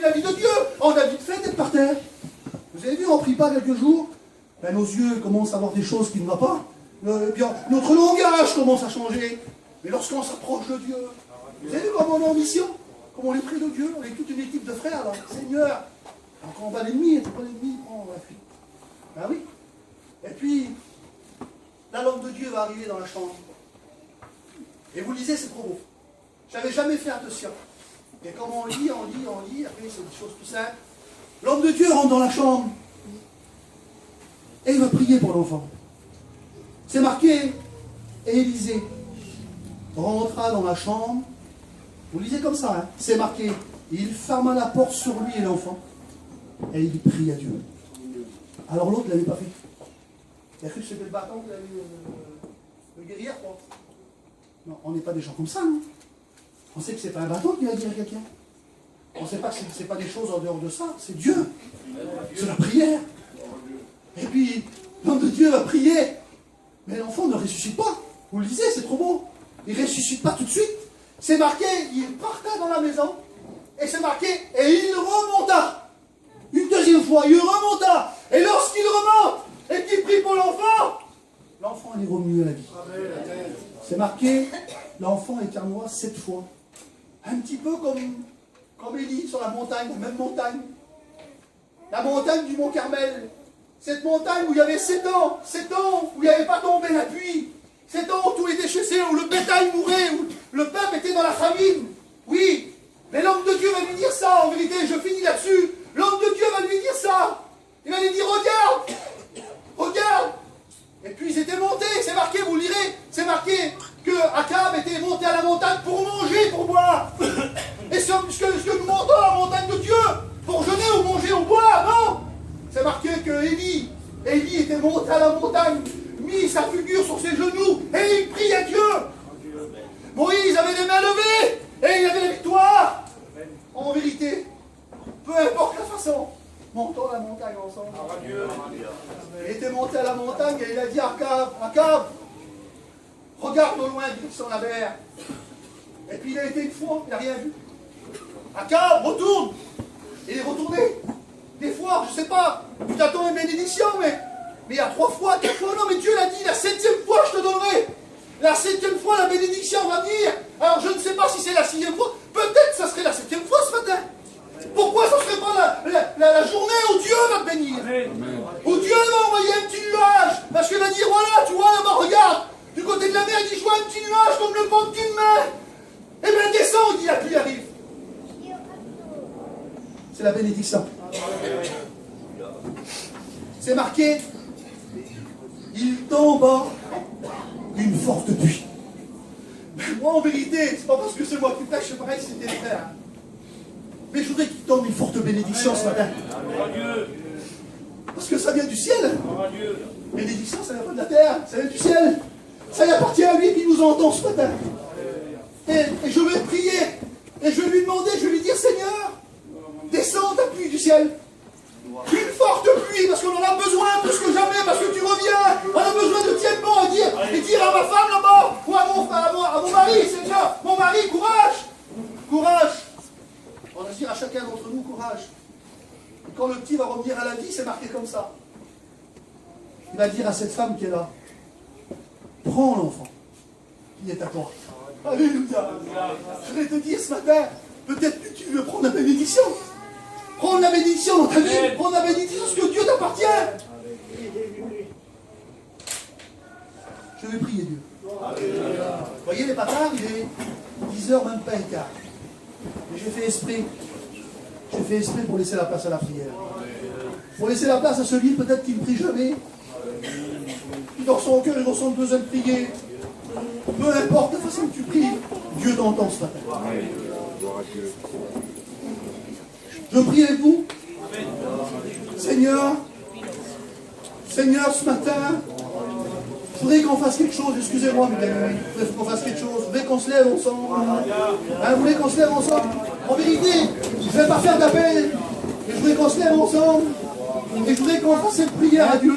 La vie de Dieu, on a vite fait d'être par terre. Vous avez vu, on ne prie pas quelques jours, ben, nos yeux commencent à voir des choses qui ne vont pas. Bien, notre langage commence à changer. Mais lorsqu'on s'approche de Dieu, vous avez vu comment on est en mission, comment on est près de Dieu, on est toute une équipe de frères, là. Seigneur, alors quand on va l'ennemi, c'est pas l'ennemi, on va fuir. Ben oui. Et puis, la langue de Dieu va arriver dans la chambre. Et vous lisez, c'est trop beau. J'avais jamais fait attention. Et comme on lit, après c'est des choses tout simples. L'homme de Dieu rentre dans la chambre. Et il va prier pour l'enfant. C'est marqué, et Élisée rentra dans la chambre. Vous lisez comme ça, hein. C'est marqué, il ferma la porte sur lui et l'enfant. Et il prie à Dieu. Alors l'autre ne l'avait pas fait. Il a cru que c'était le bâton qu'il avait le guerrière, quoi. Non, on n'est pas des gens comme ça, non. On sait que ce n'est pas un bâton qui va dire à quelqu'un. On ne sait pas que ce n'est pas des choses en dehors de ça. C'est Dieu. C'est la prière. Et puis, l'homme de Dieu va prier. Mais l'enfant ne ressuscite pas. Vous le lisez, c'est trop beau. Il ne ressuscite pas tout de suite. C'est marqué, il parta dans la maison. Et c'est marqué, et il remonta. Une deuxième fois, il remonta. Et lorsqu'il remonte, et qu'il prie pour l'enfant, l'enfant est remué à la vie. C'est marqué, l'enfant éternua 7 fois. Un petit peu comme Élie sur la montagne, la même montagne. La montagne du Mont Carmel. Cette montagne où il y avait 7 ans où il n'y avait pas tombé la pluie. 7 ans où tout était chassé, où le bétail mourait, où le peuple était dans la famine. Oui, mais l'homme de Dieu va lui dire ça, en vérité, je finis là-dessus. L'homme de Dieu va lui dire ça. Il va lui dire, regarde, regarde. Et puis ils étaient montés, c'est marqué, vous lirez, c'est marqué que Akab était monté à la montagne pour manger, pour boire. Et ce que nous montons à la montagne de Dieu, pour jeûner ou manger ou boire, non. C'est marqué que Élie était monté à la montagne, mis sa figure sur ses genoux, et il prie à Dieu. Moïse avait les mains levées, et il avait la victoire. En vérité, peu importe la façon, montons la montagne ensemble. Il était monté à la montagne et il a dit à Akab, regarde au loin, direction la mer. Et puis il a été une fois, il n'a rien vu. Akab, retourne. Et il est retourné. Des fois, je ne sais pas, tu t'attends à une bénédiction, mais il y a 3 fois, 4 fois, non, mais Dieu l'a dit, la 7e fois, je te donnerai. La 7e fois, la bénédiction va venir. Alors je ne sais pas si c'est la 6e fois, peut-être que ça serait la 7e fois ce matin. Pourquoi ça ne serait pas la journée où Dieu va te bénir? Amen. Où Dieu va envoyer un petit nuage. Parce qu'il va dire, voilà, tu vois là-bas, regarde, du côté de la mer, il dit, je vois un petit nuage comme le pont d'une main. Eh bien, descends, il dit, la pluie arrive. C'est la bénédiction. C'est marqué, il tomba une forte pluie. Mais moi, en vérité, c'est pas parce que c'est moi qui pêche, c'est pareil si c'était les frères. Mais je voudrais qu'il tombe une forte bénédiction ce matin. Parce que ça vient du ciel. Bénédiction, ça vient pas de la terre, ça vient du ciel. Ça y appartient à lui qui nous entend ce matin. Et je vais prier. Et je vais lui demander, je vais lui dire, Seigneur, descends ta pluie du ciel. Une forte pluie, parce qu'on en a besoin plus que jamais, parce que tu reviens. On a besoin de tiens bon à dire, et dire à ma femme là-bas, ou à mon mari, Seigneur, mon mari, courage. Courage. On va dire à chacun d'entre nous, courage. Et quand le petit va revenir à la vie, c'est marqué comme ça. Il va dire à cette femme qui est là, prends l'enfant qui est à toi. Alléluia. Je vais te dire ce matin, peut-être que tu veux prendre la bénédiction. Prends la bénédiction dans ta vie. Prends la bénédiction, ce que Dieu t'appartient. Je vais prier Dieu. Vous voyez les bâtards, il est 10h, même pas un quart. Mais j'ai fait esprit. J'ai fait esprit pour laisser la place à la prière. Pour laisser la place à celui peut-être qui ne prie jamais. Qui dans son cœur, il ressent le besoin de prier. Peu importe la façon que tu pries, Dieu t'entend ce matin. Je prie avec vous. Seigneur, ce matin, je voudrais qu'on fasse quelque chose. Excusez-moi, mes amis. Je voudrais qu'on fasse quelque chose. Je voudrais qu'on se lève ensemble. Vous voulez qu'on se lève ensemble? En vérité, je ne vais pas faire d'appel. Mais je voudrais qu'on se lève ensemble. Et je voudrais qu'on fasse cette prière à Dieu.